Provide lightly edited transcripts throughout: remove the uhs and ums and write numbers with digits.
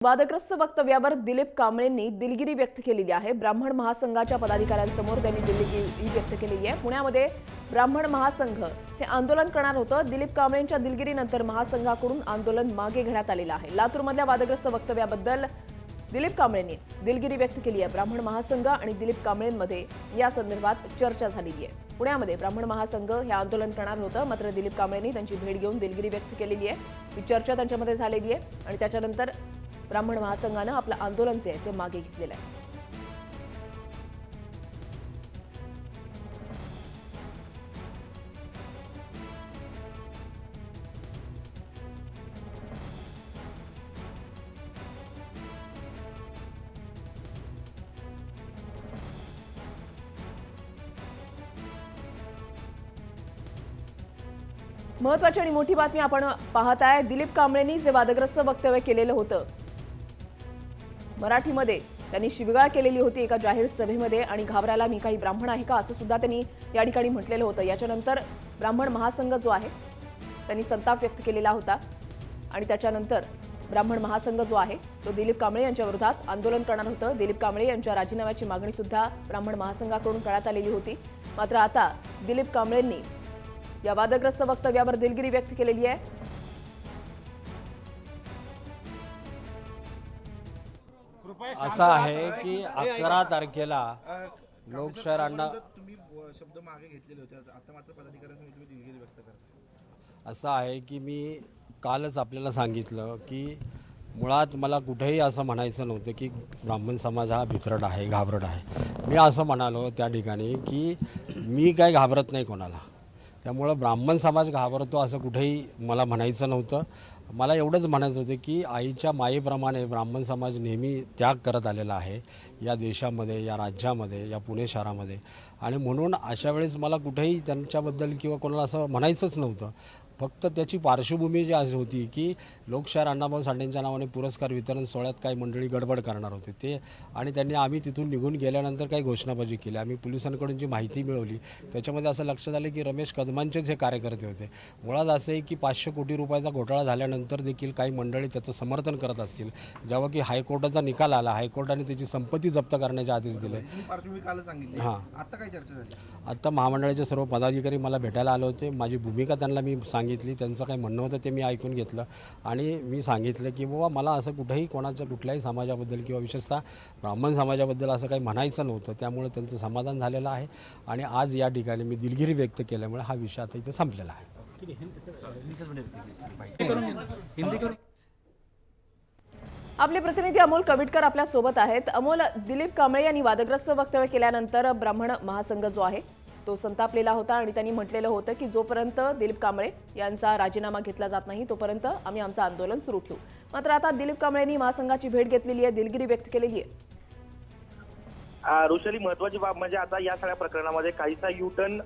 वादग्रस्त वक्तव्यावर दिलीप कांबळेंनी दिलगिरी व्यक्त केलेली आहे। ब्राह्मण महासंघाच्या पदाधिकाऱ्यांसमोर त्यांनी दिलगिरी व्यक्त केलेली आहे। पुण्यामध्ये ब्राह्मण महासंघ हे आंदोलन करणार होतं। दिलीप कांबळेंच्या दिलगिरीनंतर महासंघाकडून आंदोलन मागे घेण्यात आलेलं आहे। लातूरमधल्या वादग्रस्त वक्तव्याबद्दल दिलीप कांबळेंनी दिलगिरी व्यक्त केली आहे। ब्राह्मण महासंघ आणि दिलीप कांबळेंमध्ये या संदर्भात चर्चा झालेली आहे। पुण्यामध्ये ब्राह्मण महासंघ हे आंदोलन करणार होतं, मात्र दिलीप कांबळेंनी त्यांची भेट घेऊन दिलगिरी व्यक्त केलेली आहे। ही चर्चा त्यांच्यामध्ये झालेली आहे आणि त्याच्यानंतर ब्राह्मण महासंघानं आपलं आंदोलन जे आहे ते मागे घेतलेलं आहे। महत्त्वाची आणि मोठी बातमी आपण पाहत आहे। दिलीप कांबळेंनी जे वादग्रस्त वक्तव्य केलेलं होतं, मराठीमध्ये त्यांनी शिवीगाळ केलेली होती एका जाहीर सभेमध्ये आणि घाबरायला मी काही ब्राह्मण आहे का असं सुद्धा त्यांनी या ठिकाणी म्हटलेलं होतं। याच्यानंतर ब्राह्मण महासंघ जो आहे त्यांनी संताप व्यक्त केलेला होता आणि त्याच्यानंतर ब्राह्मण महासंघ जो आहे तो दिलीप कांबळे यांच्या विरोधात आंदोलन करणार होतं। दिलीप कांबळे यांच्या राजीनाम्याची मागणी सुद्धा ब्राह्मण महासंघाकडून करण्यात आलेली होती, मात्र आता दिलीप कांबळेंनी या वादग्रस्त वक्तव्यावर दिलगिरी व्यक्त केलेली आहे। असं आहे की 11 तारखेला लोकशाहीर अण्णा तुम्ही शब्द मागे घेतलेले होते, आता मात्र पदाधिकाऱ्यांनी तुम्ही दिलगिरी व्यक्त करता। असं आहे की मी कालच आपल्याला सांगितलं की मुळात मला कुठेही असं म्हणायचं नव्हतं की ब्राह्मण समाज हा भित्रट आहे, घाबरट आहे। मी असं म्हणालो त्या ठिकाणी की मी काय घाबरत नाही कोणाला, त्यामुळं ब्राह्मण समाज घाबरतो असं कुठेही मला म्हणायचं नव्हतं। मला एवढंच म्हणायचं होतं की आईच्या मायेप्रमाणे ब्राह्मण समाज नेहमी त्याग करत आलेला आहे या देशामध्ये, या राज्यामध्ये, या पुणे शहरामध्ये, आणि म्हणून अशा वेळेस मला कुठेही त्यांच्याबद्दल किंवा कोणाला असं म्हणायचंच नव्हतं। फक्त त्याची पार्श्वभूमी जी अशी होती की लोकशाहीर अण्णाभाऊ साठेंच्या नावाने पुरस्कार वितरण सोहळ्यात काही मंडळी गडबड करणार होते ते, आणि त्यांनी आम्ही तिथून निघून गेल्यानंतर काही घोषणाबाजी केली। आम्ही पोलिसांकडून जी माहिती मिळवली त्याच्यामध्ये असं लक्षात आलं की रमेश कदमांचेच हे कार्यकर्ते होते। मुळात असं आहे की 500 कोटी रुपयाचा घोटाळा झाल्यानंतर देखील काही मंडळी त्याचं समर्थन करत असतील, जेव्हा की हायकोर्टाचा निकाल आला, हायकोर्टाने त्याची संपत्ती जप्त करण्याचे आदेश दिले। पार्श्वभूमी काल सांगितली, हां, आता काय चर्चा झाली? आता महामंडळाचे सर्व पदाधिकारी मला भेटायला आले होते। माझी भूमिका त्यांना मी सांगितली, त्यांचं काय म्हणणं होतं ते मी ऐकून घेतलं आणि मी सांगितलं की बाबा मला असं कुठेही कोणाच्या कुठल्याही समाजाबद्दल किंवा विशेषतः ब्राह्मण समाजाबद्दल असं काही म्हणायचं नव्हतं। त्यामुळे त्यांचं समाधान झालेलं आहे आणि आज या ठिकाणी मी दिलगिरी व्यक्त केल्यामुळे हा विषय आता इथे संपलेला आहे। आपले प्रतिनिधी अमोल कविटकर आपल्या सोबत आहेत। अमोल, दिलीप कांबळे यांनी वादग्रस्त वक्तव्य केल्यानंतर ब्राह्मण महासंघ जो आहे तो संतापलेला होता आणि त्यांनी म्हटलेलं होतं की जोपर्यंत दिलीप कांबळे यांचा राजीनामा घेतला जात नाही तोपर्यंत आम्ही आमचं आंदोलन सुरू ठेवू। मात्र आता दिलीप कांबळे यांनी महासंघाची भेट घेतलेली आहे, दिलगिरी व्यक्त केलेली आहे। ऋषाली, महत्वाची बाब म्हणजे आता या सगळ्या प्रकरणामध्ये काहीसा युटर्न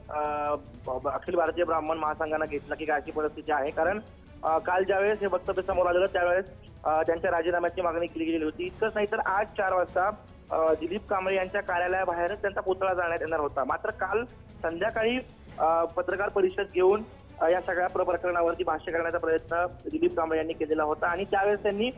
अखिल भारतीय ब्राह्मण महासंघानं घेतला की काय अशी परिस्थिती आहे। कारण काल ज्यावेळेस हे वक्तव्य समोर आलेलं त्यावेळेस त्यांच्या राजीनाम्याची मागणी केली गेली होती। इतकंच नाही तर आज 4 वाजता दिलीप कांबळे यांच्या कार्यालयाबाहेरच त्यांचा पुतळा जाळण्यात येणार होता। मात्र काल संध्याकाळी पत्रकार परिषद घेऊन या सगळ्या प्रकरणावरती भाष्य करण्याचा प्रयत्न दिलीप कांबळे यांनी केलेला होता आणि त्यावेळेस त्यांनी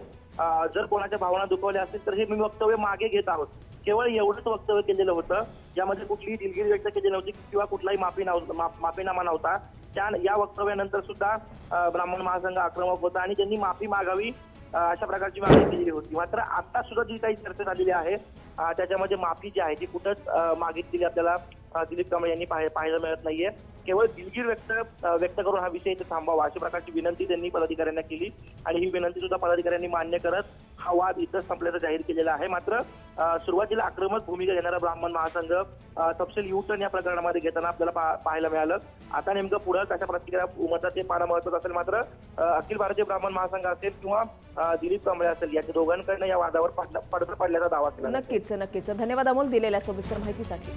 जर कोणाच्या भावना दुखवल्या असतील तर हे मी वक्तव्य मागे घेत आहोत, केवळ एवढंच वक्तव्य केलेलं होतं, ज्यामध्ये कुठलीही दिलगिरी व्यक्त केली नव्हती किंवा कुठलाही माफीनामा नव्हता। या वक्तव्यानंतर सुद्धा ब्राह्मण महासंघ आक्रमक होता आणि त्यांनी माफी मागावी अशा प्रकारची मागणी केलेली होती। मात्र आता सुद्धा जी काही चर्चा झालेली आहे त्याच्यामध्ये माफी जी आहे ती कुठंच मागितलेली आपल्याला दिलीप कांबळे यांनी पाहायला मिळत नाहीये। केवळ दिलगिरी व्यक्त करून हा विषय इथे थांबावा अशी प्रकारची विनंती त्यांनी पदाधिकाऱ्यांना केली आणि ही विनंती सुद्धा पदाधिकाऱ्यांनी मान्य करत हा वाद इथंच संपल्याचं जाहीर केलेला आहे। मात्र सुरुवातीला आक्रमक भूमिका घेणारा ब्राह्मण महासंघ तपशील युटर्न या प्रकरणामध्ये घेताना आपल्याला पाहायला मिळालं। आता नेमकं पुढे कशा प्रतिक्रिया उमटतात ते पाहणं महत्त्वाचं असेल। मात्र अखिल भारतीय ब्राह्मण महासंघ असेल किंवा दिलीप कांबळे असेल या दोघांकडनं या वादावर पडदा पडल्याचा दावा केला। नक्कीच धन्यवाद अमोल दिलेल्या सविस्तर माहितीसाठी।